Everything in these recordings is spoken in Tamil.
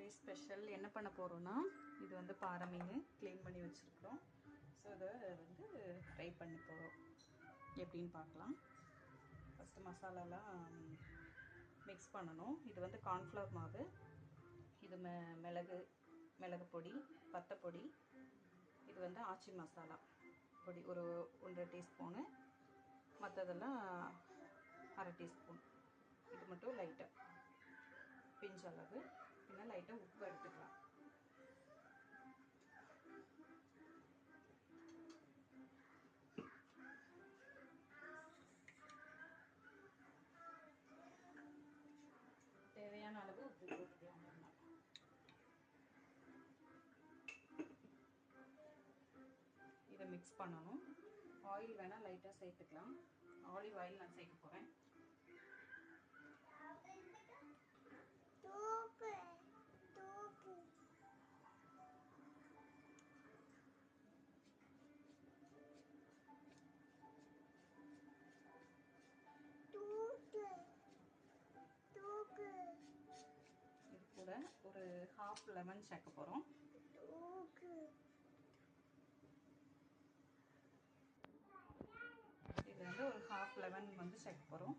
டுடே ஸ்பெஷல் என்ன பண்ண போகிறோன்னா, இது வந்து பாறை மீன் க்ளீன் பண்ணி வச்சுருக்குறோம். ஸோ இதை வந்து ஃப்ரை பண்ணி போகிறோம். எப்படின்னு பார்க்கலாம். ஃபஸ்ட்டு மசாலாலாம் மிக்ஸ் பண்ணணும். இது வந்து கார்ன்ஃப்ளவர் மாவு, இது மிளகு பொடி, வத்தப்பொடி, இது வந்து ஆச்சி மசாலா பொடி ஒரு 1.5 டீஸ்பூனு, மற்றதெல்லாம் 1/2 டீஸ்பூன். இது மட்டும் லைட்டாக பிஞ்ச் அளவு, பின்ன லைட்டாக உப்பு எடுத்துக்கலாம். தேவையான அளவு உப்பு போட்டுக்கலாம். இதை மிக்ஸ் பண்ணணும். ஆயில் வேணால் லைட்டாக சேர்த்துக்கலாம். ஆலிவ் ஆயில் நான் சேர்க்க போகிறேன். இது கூட ஒரு 1/2 லெமன் சேர்க்க போகிறோம். இது வந்து ஒரு 1/2 லெமன் வந்து சேர்க்க போகிறோம்.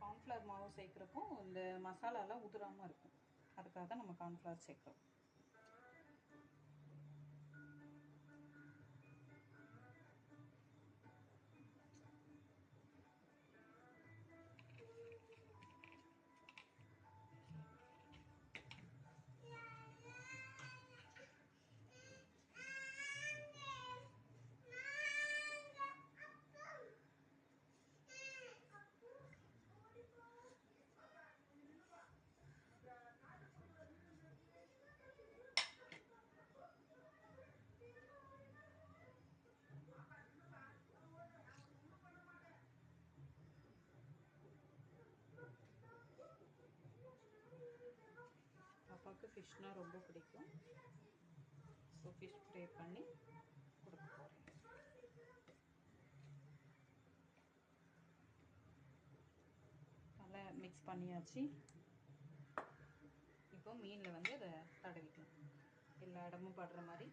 கார்ன்ஃப்ளவர் மாவு சேர்க்குறப்போ இந்த மசாலாலாம் உதிராமல் இருக்கும். அதுக்காக தான் நம்ம கார்ன்ஃப்ளவர் சேர்க்குறோம். அப்பாவுக்கு ஃபிஷ்னால் ரொம்ப பிடிக்கும். ஸோ ஃபிஷ் ஃப்ரை பண்ணி கொடுக்க போகிறேன். நல்லா மிக்ஸ் பண்ணியாச்சு. இப்போ மீனில் வந்து அதை தடவிக்கலாம், எல்லா இடமும் படுற மாதிரி.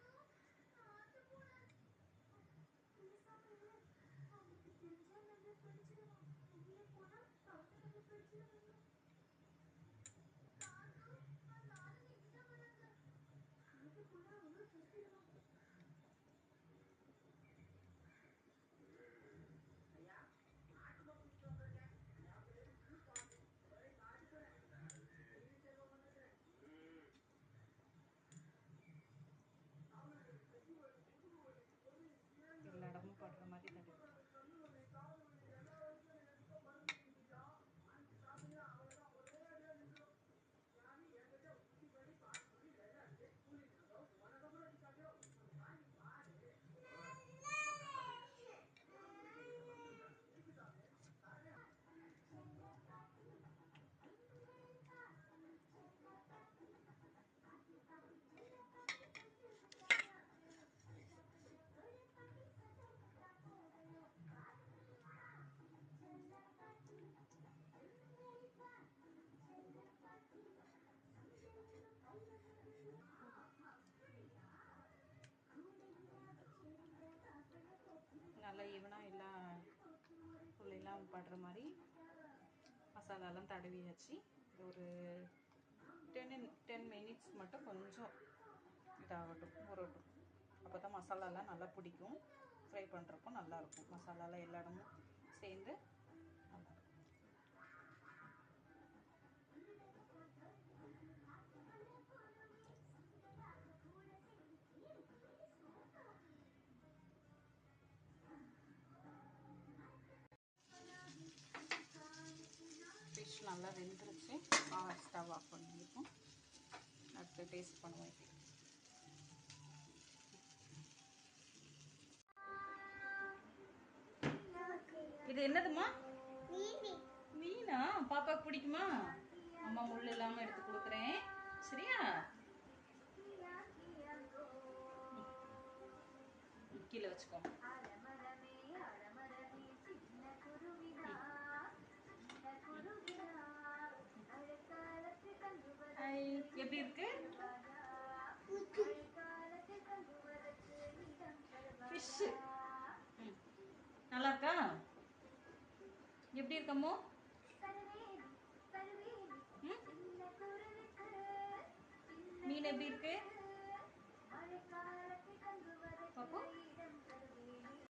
எல்லா இடமும் படுற மாதிரி தடவிக்கலாம். நல்லா ஈவனாக எல்லாம் படுற மாதிரி மசாலாலாம் தடவியாச்சு. இது ஒரு 10 மினிட்ஸ் மட்டும் கொஞ்சம் இதாகட்டும், ஊறட்டும். அப்போ தான் மசாலாலாம் நல்லா பிடிக்கும். ஃப்ரை பண்ணுறப்போ நல்லாயிருக்கும். மசாலாலாம் எல்லா இடமும் சேர்ந்து நல்லாயிருக்கும். ஃபிஷ் நல்லா வெந்துருச்சு. ஸ்டவ் ஆஃப் பண்ணியிருக்கோம். அடுத்து டேஸ்ட் பண்ணுவோம். இது என்னதுமா? மீனா? பாப்பாவுக்கு பிடிக்குமா? அம்மா முள் இல்லாமல் எடுத்து கொடுக்குறேன். சரியா? கீழே வச்சுக்கோ. எப்படி இருக்கு? ஃபிஷ் நல்லா இருக்கா? எப்படி இருக்கமோ? மீன் எப்படி இருக்கு?